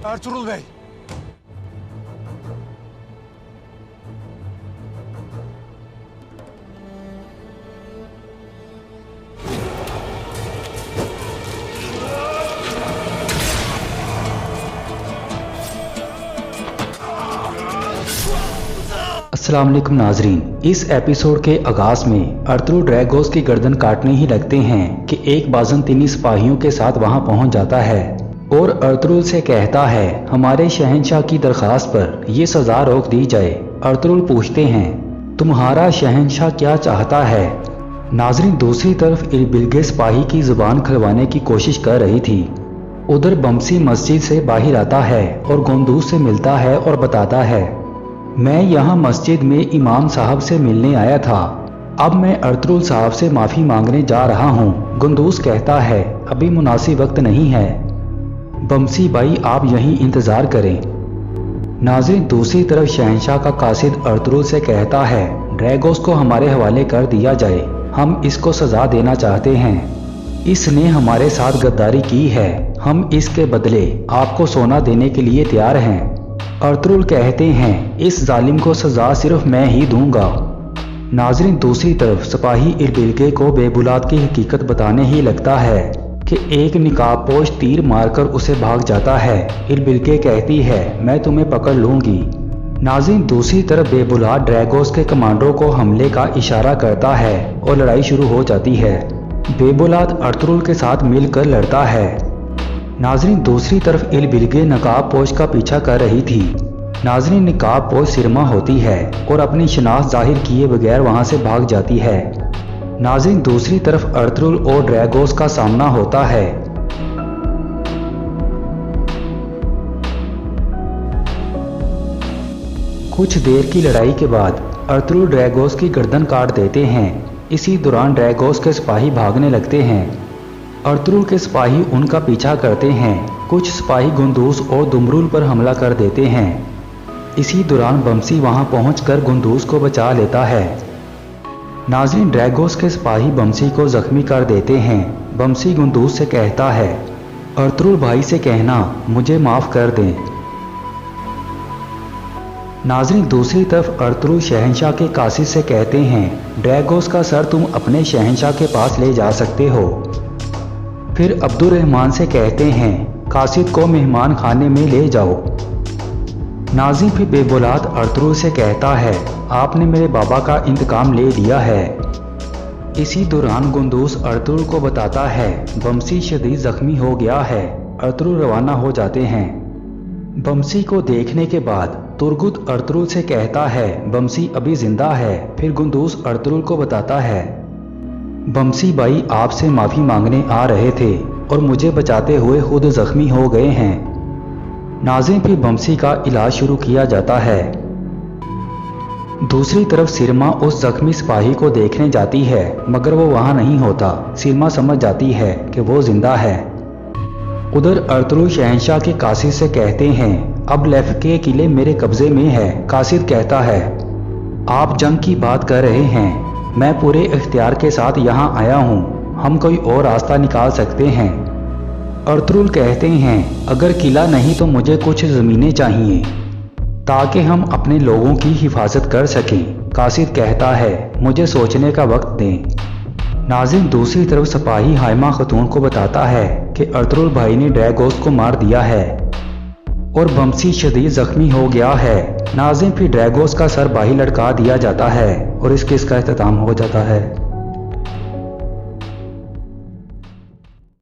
Ertuğrul Bey. अस्सलाम वालेकुम नाजरीन। इस एपिसोड के आगाज में अर्तुगरुल ड्रैगोस की गर्दन काटने ही लगते हैं कि एक बाज़ंतीनी सिपाहियों के साथ वहां पहुंच जाता है और अर्तुगरुल से कहता है हमारे शहंशाह की दरखास्त पर यह सजा रोक दी जाए। अर्तुगरुल पूछते हैं तुम्हारा शहंशाह क्या चाहता है। नाजरीन, दूसरी तरफ इरबिलगे सिपाही की जुबान खुलवाने की कोशिश कर रही थी। उधर बमसी मस्जिद से बाहर आता है और गुंदूस से मिलता है और बताता है मैं यहाँ मस्जिद में इमाम साहब से मिलने आया था। अब मैं अर्तुगरुल साहब से माफ़ी मांगने जा रहा हूँ। गुंदूस कहता है अभी मुनासिब वक्त नहीं है, बमसी भाई आप यहीं इंतज़ार करें। नाज़रीन, दूसरी तरफ शहंशाह का कासिद अर्तुगरुल से कहता है ड्रैगोस को हमारे हवाले कर दिया जाए, हम इसको सज़ा देना चाहते हैं। इसने हमारे साथ गद्दारी की है, हम इसके बदले आपको सोना देने के लिए तैयार हैं। अर्तुगरुल कहते हैं इस जालिम को सजा सिर्फ मैं ही दूंगा। नाजरीन, दूसरी तरफ सिपाही इरबिलगे को बेबुलाद की हकीकत बताने ही लगता है कि एक निकाबपोश तीर मारकर उसे भाग जाता है। इरबिलगे कहती है मैं तुम्हें पकड़ लूंगी। नाजरीन, दूसरी तरफ बेबुलाद ड्रैगोस के कमांडरों को हमले का इशारा करता है और लड़ाई शुरू हो जाती है। बेबुलाद अर्तुगरुल के साथ मिलकर लड़ता है। नाजरीन, दूसरी तरफ इरबिलगे नकाबपोश का पीछा कर रही थी। नाजरीन, नकाबपोश सिरमा होती है और अपनी शनाख्त जाहिर किए बगैर वहां से भाग जाती है। नाजरीन, दूसरी तरफ अर्तुगरुल और ड्रैगोस का सामना होता है। कुछ देर की लड़ाई के बाद अर्तुगरुल ड्रैगोस की गर्दन काट देते हैं। इसी दौरान ड्रैगोस के सिपाही भागने लगते हैं। अर्तुगरुल के सिपाही उनका पीछा करते हैं। कुछ सिपाही गुंदूस और दुमरुल पर हमला कर देते हैं। इसी दौरान बमसी वहां पहुंचकर गुंदूस को बचा लेता है। नाज़रीन, ड्रैगोस के सिपाही बमसी को जख्मी कर देते हैं। बमसी गुंदूस से कहता है अर्तुगरुल भाई से कहना मुझे माफ कर दें। नाज़रीन, दूसरी तरफ अर्तुगरुल शहंशाह के कासिद से कहते हैं ड्रैगोस का सर तुम अपने शहंशाह के पास ले जा सकते हो। फिर अब्दुर्रहमान से कहते हैं कासिद को मेहमान खाने में ले जाओ। नाज़रीन, फिर बेबुलाद अर्तुगरुल से कहता है आपने मेरे बाबा का इंतकाम ले लिया है। इसी दौरान गुंदूस अर्तुगरुल को बताता है बमसी शदीद जख्मी हो गया है। अर्तुगरुल रवाना हो जाते हैं। बमसी को देखने के बाद तुर्गुत अर्तुगरुल से कहता है बमसी अभी जिंदा है। फिर गुंदूस अर्तुगरुल को बताता है बमसी भाई आपसे माफ़ी मांगने आ रहे थे और मुझे बचाते हुए खुद जख्मी हो गए हैं। नाज़रीन, फिर बमसी का इलाज शुरू किया जाता है। दूसरी तरफ सिरमा उस जख्मी सिपाही को देखने जाती है मगर वो वहां नहीं होता। सिरमा समझ जाती है कि वो जिंदा है। उधर अर्तुगरुल शहंशाह के कासिद से कहते हैं अब लेफ के किले मेरे कब्जे में है। कासिद कहता है आप जंग की बात कर रहे हैं, मैं पूरे इख्तियार के साथ यहाँ आया हूँ, हम कोई और रास्ता निकाल सकते हैं। अर्तुगरुल कहते हैं अगर किला नहीं तो मुझे कुछ ज़मीनें चाहिए ताकि हम अपने लोगों की हिफाजत कर सकें। कासिद कहता है मुझे सोचने का वक्त दें। नाज़रीन, दूसरी तरफ सिपाही हाइमा खतून को बताता है कि अर्तुगरुल भाई ने ड्रैगोस को मार दिया है और बमसी शदीद जख्मी हो गया है। नाज़रीन, फिर ड्रैगोस का सर बाही लटका दिया जाता है और इस केस का अख्ताम हो जाता है।